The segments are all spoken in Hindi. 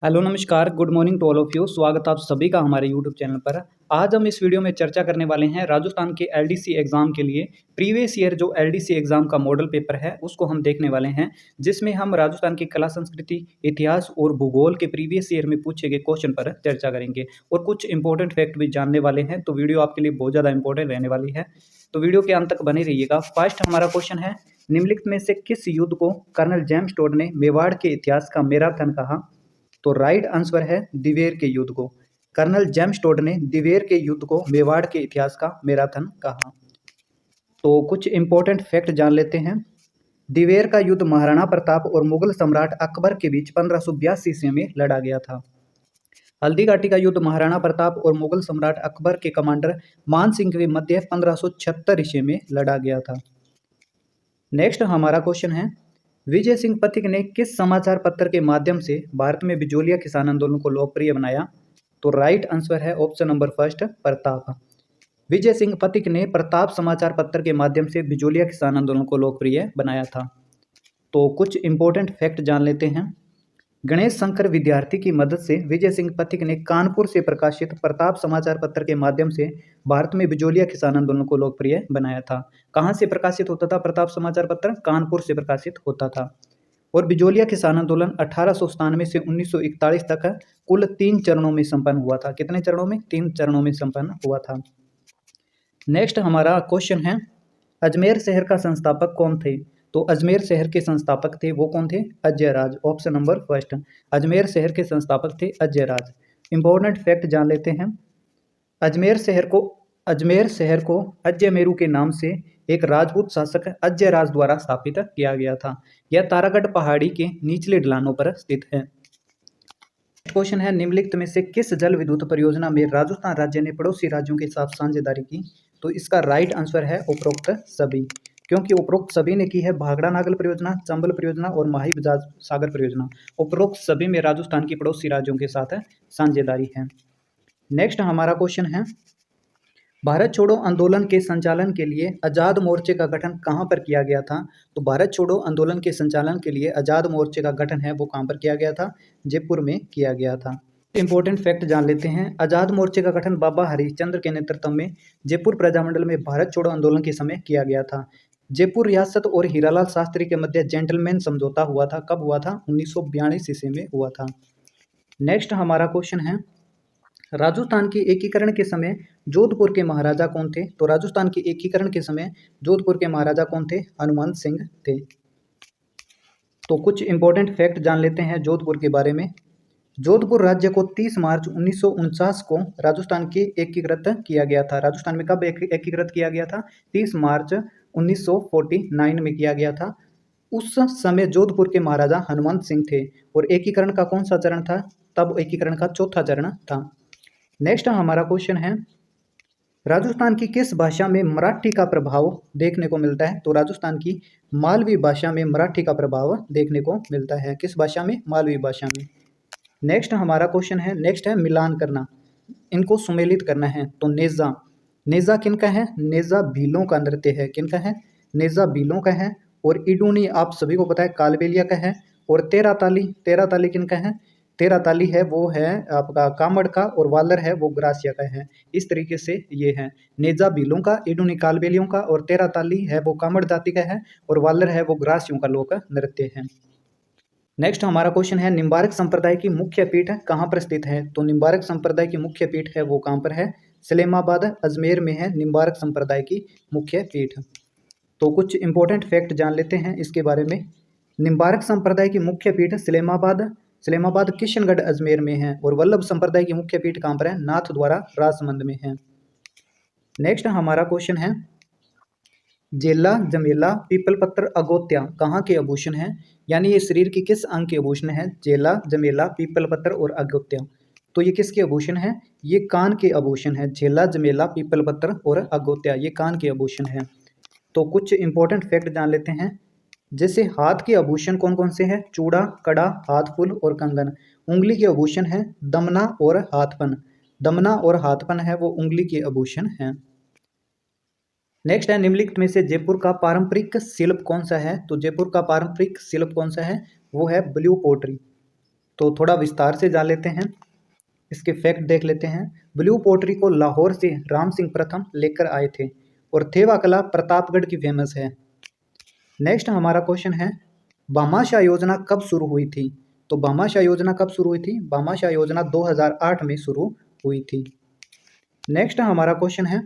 हेलो नमस्कार, good morning to all of you. स्वागत आप सभी का हमारे यूट्यूब चैनल पर। आज हम इस वीडियो में चर्चा करने वाले हैं राजस्थान के एलडीसी एग्ज़ाम के लिए प्रीवियस ईयर जो एलडीसी एग्ज़ाम का मॉडल पेपर है उसको हम देखने वाले हैं, जिसमें हम राजस्थान की कला संस्कृति, इतिहास और भूगोल के प्रीवियस ईयर में पूछे गए क्वेश्चन पर चर्चा करेंगे और कुछ इंपॉर्टेंट फैक्ट भी जानने वाले हैं। तो वीडियो आपके लिए बहुत ज़्यादा इंपॉर्टेंट रहने वाली है, तो वीडियो के अंत तक बने रहिएगा। फर्स्ट हमारा क्वेश्चन है, निम्नलिखित में से किस युद्ध को कर्नल जेम्स टोड ने मेवाड़ के इतिहास का मैराथन कहा? तो राइट आंसर है दिवेर के युद्ध को। कर्नल जेम्स टोड ने दिवेर के युद्ध को मेवाड़ के इतिहास का मैराथन कहा। तो कुछ इंपॉर्टेंट फैक्ट जान लेते हैं। दिवेर का युद्ध महाराणा प्रताप और मुगल सम्राट अकबर के बीच 1582 ईस्वी में लड़ा गया था। हल्दी घाटी का युद्ध महाराणा प्रताप और मुगल सम्राट अकबर के कमांडर मान सिंह के मध्य 1576 ईस्वी में लड़ा गया था। नेक्स्ट हमारा क्वेश्चन है, विजय सिंह पथिक ने किस समाचार पत्र के माध्यम से भारत में बिजोलिया किसान आंदोलन को लोकप्रिय बनाया? तो राइट आंसर है option number first, Pratap. Vijay Singh Pathik ने प्रताप समाचार पत्र के माध्यम से बिजोलिया किसान आंदोलन को लोकप्रिय बनाया था। तो कुछ इंपॉर्टेंट फैक्ट जान लेते हैं। गणेश शंकर विद्यार्थी की मदद से विजय सिंह पथिक ने कानपुर से प्रकाशित प्रताप समाचार पत्र के माध्यम से भारत में बिजोलिया किसान आंदोलन को लोकप्रिय बनाया था। कहाँ से प्रकाशित होता था प्रताप समाचार पत्र? कानपुर से प्रकाशित होता था। और बिजोलिया किसान आंदोलन 1897 से 1941 तक कुल 3 चरणों में संपन्न हुआ था। कितने चरणों में? 3 चरणों में संपन्न हुआ था। नेक्स्ट हमारा क्वेश्चन है, अजमेर शहर का संस्थापक कौन थे? तो अजमेर शहर के संस्थापक थे वो कौन थे? Ajayraj. Option number first, Ajmer शहर के संस्थापक थे अजयराज। इंपॉर्टेंट फैक्ट जान लेते हैं। अजमेर शहर को अजयमेरू के नाम से एक राजपूत शासक अजयराज द्वारा स्थापित किया गया था। यह तारागढ़ पहाड़ी के निचले ढलानों पर स्थित है। क्वेश्चन है, निम्नलिखित में से किस जल विद्युत परियोजना में राजस्थान राज्य ने पड़ोसी राज्यों के साथ साझेदारी की? तो इसका राइट आंसर है उपरोक्त सभी, क्योंकि उपरोक्त सभी ने की है भाखड़ा नागल परियोजना, चंबल परियोजना और माही बजाज सागर परियोजना। उपरोक्त सभी में राजस्थान की पड़ोसी राज्यों के साथ साझेदारी है। नेक्स्ट हमारा क्वेश्चन है, भारत छोड़ो आंदोलन के संचालन के लिए आजाद मोर्चे का गठन कहाँ पर किया गया था? तो भारत छोड़ो आंदोलन के संचालन के लिए आजाद मोर्चे का गठन है वो कहाँ पर किया गया था? जयपुर में किया गया था। इंपॉर्टेंट फैक्ट जान लेते हैं। आजाद मोर्चे का गठन बाबा हरिश्चंद्र के नेतृत्व में जयपुर प्रजामंडल में भारत छोड़ो आंदोलन के समय किया गया था। जयपुर रियासत और हीरालाल शास्त्री के मध्य जेंटलमैन समझौता हुआ था। कब हुआ था? 1942 ईस्वी में हुआ था। नेक्स्ट हमारा क्वेश्चन है, राजस्थान के एकीकरण के समय जोधपुर के महाराजा कौन थे? तो राजस्थान के एकीकरण के समय जोधपुर के महाराजा कौन थे? हनुमान सिंह थे। तो कुछ इंपॉर्टेंट फैक्ट जान लेते हैं जोधपुर के बारे में। जोधपुर राज्य को 30 मार्च 1949 को राजस्थान के एकीकृत किया गया था। राजस्थान में कब एकीकृत किया गया था? 30 मार्च 1949 में किया गया था। उस समय जोधपुर के महाराजा हनुमान सिंह थे और एकीकरण का कौन सा चरण था? तब एकीकरण का चौथा चरण था। नेक्स्ट हमारा क्वेश्चन है, राजस्थान की किस भाषा में मराठी का प्रभाव देखने को मिलता है? तो राजस्थान की मालवी भाषा में मराठी का प्रभाव देखने को मिलता है। किस भाषा में? मालवी भाषा में। नेक्स्ट हमारा क्वेश्चन है, नेक्स्ट है मिलान करना, इनको सुमेलित करना है। तो नेजा, नेजा किनका है? नेजा भीलों का नृत्य है। किनका है? नेजा भीलों का है। और इडूनी आप सभी को पता है कालबेलिया का है। और तेरा ताली, तेरा ताली किनका है? तेरा ताली है वो है आपका कामड़ का, और वालर है वो ग्रासिया का है। इस तरीके से ये है नेजा भीलों का, इडूनी कालबेलियों का, और तेरा ताली है वो कामड़ जाति का है, और वालर है वो ग्रासियों का लोक नृत्य है। नेक्स्ट हमारा क्वेश्चन है, निम्बारक संप्रदाय की मुख्य पीठ कहाँ पर स्थित है? तो निम्बारक संप्रदाय की मुख्य पीठ है वो कहाँ पर है? सलेमाबाद, अजमेर में है निम्बारक संप्रदाय की मुख्य पीठ। तो कुछ इंपॉर्टेंट फैक्ट जान लेते हैं इसके बारे में। निम्बारक संप्रदाय की मुख्य पीठ सलेमाबाद किशनगढ़ अजमेर में है। और वल्लभ संप्रदाय की मुख्य पीठ कहाँ पर है? नाथद्वारा राजसमंद में है। नेक्स्ट हमारा क्वेश्चन है, जेला, जमेला, पीपल पत्र, अगोत्या कहाँ के आभूषण हैं? यानी ये शरीर की किस अंग के आभूषण है? जेला, जमेला, पीपल पत्र और अगोत्या। तो ये किसके आभूषण है? ये कान के आभूषण है। जेला, जमेला, पीपल पत्र और अगोत्या ये कान के आभूषण है। तो कुछ इंपॉर्टेंट फैक्ट जान लेते हैं। जैसे हाथ के आभूषण कौन कौन से हैं? चूड़ा, कड़ा, हाथ फूल और कंगन। उंगली के आभूषण है दमना और हाथपन। दमना और हाथपन है वो उंगली के आभूषण हैं। नेक्स्ट है, निम्नलिखित में से जयपुर का पारंपरिक शिल्प कौन सा है? तो जयपुर का पारंपरिक शिल्प कौन सा है? वो है ब्लू पोट्री। तो थोड़ा विस्तार से जान लेते हैं, इसके फैक्ट देख लेते हैं। ब्लू पोट्री को लाहौर से राम सिंह प्रथम लेकर आए थे और थेवा कला प्रतापगढ़ की फेमस है। नेक्स्ट हमारा क्वेश्चन है, भामाशाह योजना कब शुरू हुई थी? तो भामाशाह योजना कब शुरू हुई थी? भामाशाह योजना 2008 में शुरू हुई थी। नेक्स्ट हमारा क्वेश्चन है,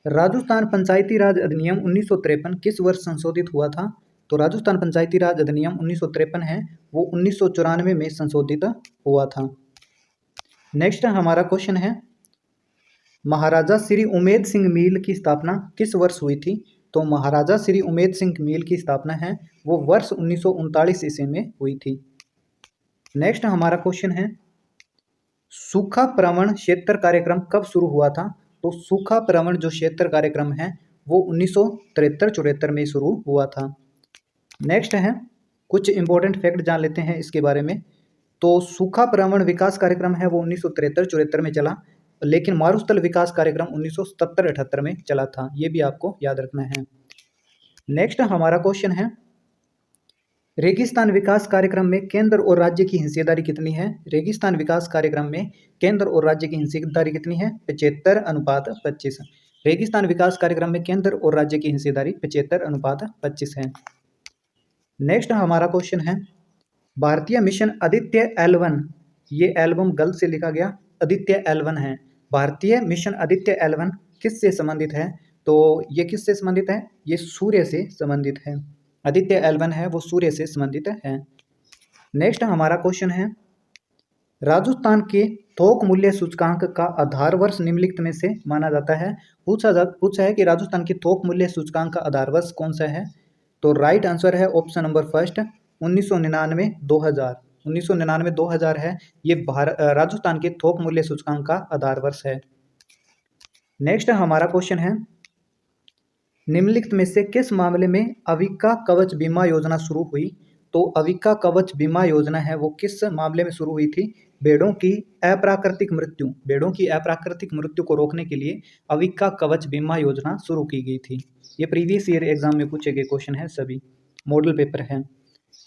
राजस्थान पंचायती राज अधिनियम 1953 किस वर्ष संशोधित हुआ था? तो राजस्थान पंचायती राज अधिनियम 1953 है वो 1994 में संशोधित हुआ था। नेक्स्ट हमारा क्वेश्चन है, महाराजा श्री उमेद सिंह मिल की स्थापना किस वर्ष हुई थी? तो महाराजा श्री उमेद सिंह मिल की स्थापना है वो वर्ष 1939 ईस्वी में हुई थी। नेक्स्ट हमारा क्वेश्चन है, सूखा प्रवण क्षेत्र कार्यक्रम कब शुरू हुआ था? तो सूखा प्रवण जो क्षेत्र कार्यक्रम है वो 1973-74 में शुरू हुआ था। नेक्स्ट है, कुछ इंपॉर्टेंट फैक्ट जान लेते हैं इसके बारे में। तो सूखा प्रवण विकास कार्यक्रम है वो 1973-74 में चला, लेकिन मारुस्थल विकास कार्यक्रम 1977-78 में चला था, ये भी आपको याद रखना है। नेक्स्ट हमारा क्वेश्चन है, रेगिस्तान विकास कार्यक्रम में केंद्र और राज्य की हिस्सेदारी कितनी है? रेगिस्तान विकास कार्यक्रम में केंद्र और राज्य की हिस्सेदारी कितनी है? 75:25। रेगिस्तान विकास कार्यक्रम में केंद्र और राज्य की हिस्सेदारी 75:25 है। नेक्स्ट हमारा क्वेश्चन है, भारतीय मिशन आदित्य L1, ये एल्बम गलत से लिखा गया, आदित्य L1 है। भारतीय मिशन आदित्य L1 किससे संबंधित है? तो ये किससे संबंधित है? ये सूर्य से संबंधित है। आदित्य L1 है वो सूर्य से संबंधित है। नेक्स्ट हमारा क्वेश्चन है, राजस्थान के थोक मूल्य सूचकांक का आधार वर्ष निम्नलिखित में से माना जाता है। पूछा है कि राजस्थान के थोक मूल्य सूचकांक का आधार वर्ष कौन सा है? तो राइट आंसर है ऑप्शन नंबर फर्स्ट 1999-2000। 1999-2000 है ये राजस्थान के थोक मूल्य सूचकांक का आधार वर्ष है। नेक्स्ट हमारा क्वेश्चन है, निम्नलिखित में से किस मामले में अविका कवच बीमा योजना शुरू हुई? तो अविका कवच बीमा योजना है वो किस मामले में शुरू हुई थी? भेड़ों की अप्राकृतिक मृत्यु को रोकने के लिए अविका कवच बीमा योजना शुरू की गई थी। ये प्रीवियस ईयर एग्जाम में पूछे गए क्वेश्चन है, सभी मॉडल पेपर है।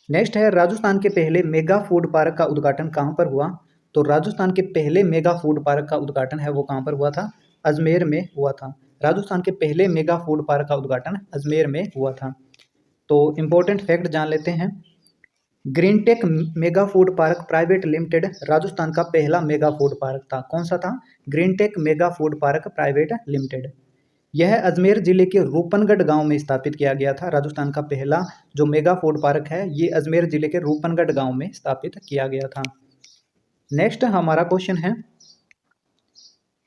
नेक्स्ट है, राजस्थान के पहले मेगा फूड पार्क का उद्घाटन कहाँ पर हुआ? तो राजस्थान के पहले मेगा फूड पार्क का उद्घाटन है वो कहाँ पर हुआ था? अजमेर में हुआ था। राजस्थान के पहले मेगा फूड पार्क का उद्घाटन अजमेर में हुआ था। तो इम्पोर्टेंट फैक्ट जान लेते हैं, Greentech mega food park private limited Rajasthan का पहला मेगा फूड पार्क था। कौन सा था? Greentech mega food park private limited. यह अजमेर जिले के रूपनगढ़ गांव में स्थापित किया गया था। राजस्थान का पहला जो मेगा फूड पार्क है ये अजमेर जिले के रूपनगढ़ गांव में स्थापित किया गया था। नेक्स्ट हमारा क्वेश्चन है,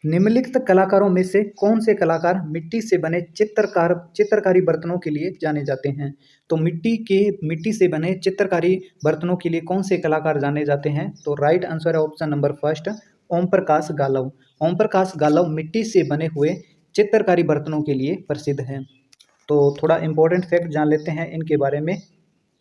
निम्नलिखित कलाकारों में से कौन से कलाकार मिट्टी से बने चित्रकारी बर्तनों के लिए जाने जाते हैं? तो मिट्टी से बने चित्रकारी बर्तनों के लिए कौन से कलाकार जाने जाते हैं? तो राइट आंसर है option number first Om Prakash Galav. Om Prakash Galav मिट्टी से बने हुए चित्रकारी बर्तनों के लिए प्रसिद्ध हैं। तो थोड़ा इंपॉर्टेंट फैक्ट जान लेते हैं इनके बारे में।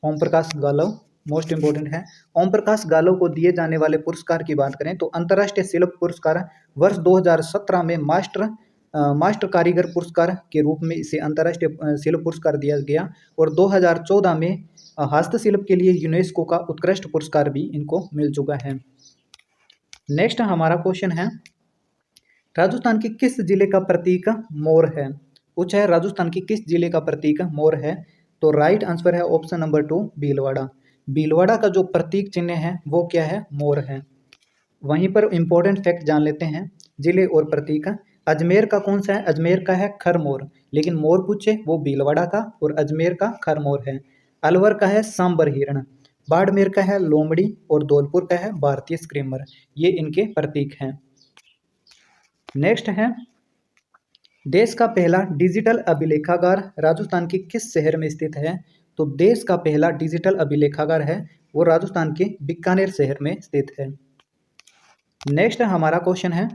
ओम प्रकाश गालव मोस्ट इंपॉर्टेंट है। ओम प्रकाश गालव को दिए जाने वाले पुरस्कार की बात करें तो अंतर्राष्ट्रीय शिल्प पुरस्कार वर्ष 2017 में मास्टर कारीगर पुरस्कार के रूप में इसे अंतर्राष्ट्रीय शिल्प पुरस्कार दिया गया और 2014 में हस्तशिल्प के लिए यूनेस्को का उत्कृष्ट पुरस्कार भी इनको मिल चुका है। नेक्स्ट हमारा क्वेश्चन है, राजस्थान के किस जिले का प्रतीक मोर है? पूछा है राजस्थान की किस जिले का प्रतीक मोर है? तो राइट आंसर है ऑप्शन नंबर 2 भीलवाड़ा। भीलवाड़ा का जो प्रतीक चिन्ह है वो क्या है? मोर है। वहीं पर इंपॉर्टेंट फैक्ट जान लेते हैं जिले और प्रतीक। अजमेर का कौन सा है? अजमेर का है खरमोर, लेकिन मोर पूछे वो भीलवाड़ा का और अजमेर का खरमोर है। अलवर का है सांबर हिरण, बाड़मेर का है लोमड़ी और धौलपुर का है भारतीय स्क्रीमर। ये इनके प्रतीक हैं। नेक्स्ट है, देश का पहला डिजिटल अभिलेखागार राजस्थान के किस शहर में स्थित है? तो देश का पहला डिजिटल अभिलेखागार है वो राजस्थान के बीकानेर शहर में स्थित है। नेक्स्ट हमारा क्वेश्चन है,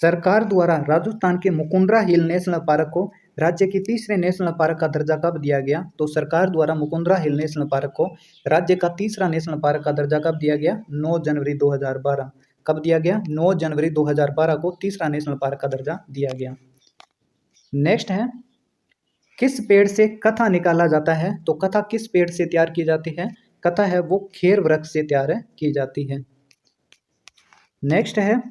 सरकार द्वारा राजस्थान के मुकुंदरा हिल नेशनल पार्क को राज्य के तीसरे नेशनल पार्क का दर्जा कब दिया गया? तो सरकार द्वारा मुकुंदरा हिल नेशनल पार्क को राज्य का तीसरा नेशनल पार्क का दर्जा कब दिया गया? 9 जनवरी 2012। कब दिया गया? 9 जनवरी 2012 को तीसरा नेशनल पार्क का दर्जा दिया गया। नेक्स्ट है, किस पेड़ से कथा निकाला जाता है? तो कथा किस पेड़ से तैयार की जाती है? कथा है वो खेर वृक्ष से तैयार की जाती है। नेक्स्ट है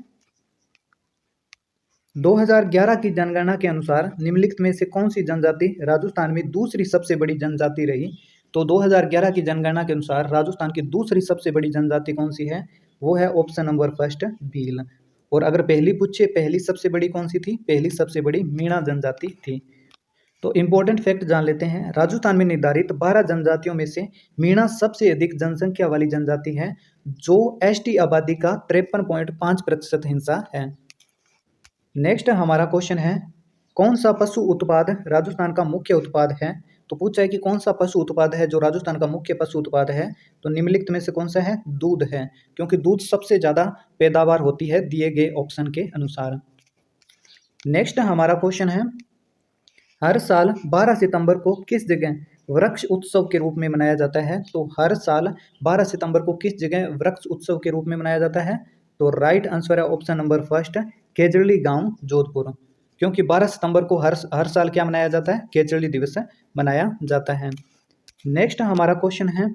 2011 की जनगणना के अनुसार निम्नलिखित में से कौन सी जनजाति राजस्थान में दूसरी सबसे बड़ी जनजाति रही। तो 2011 की जनगणना के अनुसार राजस्थान की दूसरी सबसे बड़ी जनजाति कौन सी है, वो है ऑप्शन नंबर फर्स्ट भील। और अगर पहली पूछे पहली सबसे बड़ी कौन सी थी, पहली सबसे बड़ी मीणा जनजाति थी। तो इंपॉर्टेंट फैक्ट जान लेते हैं, राजस्थान में निर्धारित 12 जनजातियों में से मीणा सबसे अधिक जनसंख्या वाली जनजाति है, जो एसटी आबादी का 53.5% हिस्सा है। नेक्स्ट हमारा क्वेश्चन है, कौन सा पशु उत्पाद राजस्थान का मुख्य उत्पाद है। तो पूछा है कि कौन सा पशु उत्पाद है जो राजस्थान का मुख्य पशु उत्पाद है। तो निम्नलिखित में से कौन सा है, दूध है, क्योंकि दूध सबसे ज़्यादा पैदावार होती है दिए गए ऑप्शन के अनुसार। नेक्स्ट हमारा क्वेश्चन है, हर साल 12 सितंबर को किस जगह वृक्ष उत्सव के रूप में मनाया जाता है। तो हर साल 12 सितंबर को किस जगह वृक्ष उत्सव के रूप में मनाया जाता है। तो राइट आंसर है ऑप्शन नंबर फर्स्ट केजड़ी गांव जोधपुर, क्योंकि 12 सितंबर को हर साल क्या मनाया जाता है, केजड़ी दिवस मनाया जाता है। नेक्स्ट हमारा क्वेश्चन है,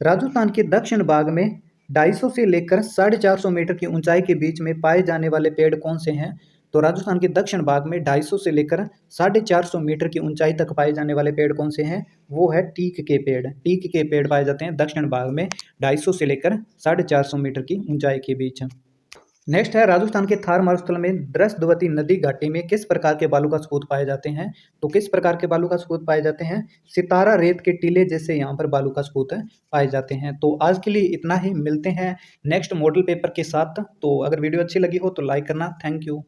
राजस्थान के दक्षिण भाग में 250 से लेकर 450 मीटर की ऊंचाई के बीच में पाए जाने वाले पेड़ कौन से हैं। तो राजस्थान के दक्षिण भाग में 250 से लेकर 450 मीटर की ऊंचाई तक पाए जाने वाले पेड़ कौन से हैं, वो है टीक के पेड़। टीक के पेड़ पाए जाते हैं दक्षिण भाग में 250 से लेकर 450 मीटर की ऊंचाई के बीच। नेक्स्ट है, राजस्थान के थार मरुस्थल में दृष्टवती नदी घाटी में किस प्रकार के बालू का सबूत पाए जाते हैं। तो किस प्रकार के बालू का सबूत पाए जाते हैं, सितारा रेत के टीले जैसे यहाँ पर बालू का सबूत पाए जाते हैं। तो आज के लिए इतना ही, मिलते हैं नेक्स्ट मॉडल पेपर के साथ। तो अगर वीडियो अच्छी लगी हो तो लाइक करना। Thank you.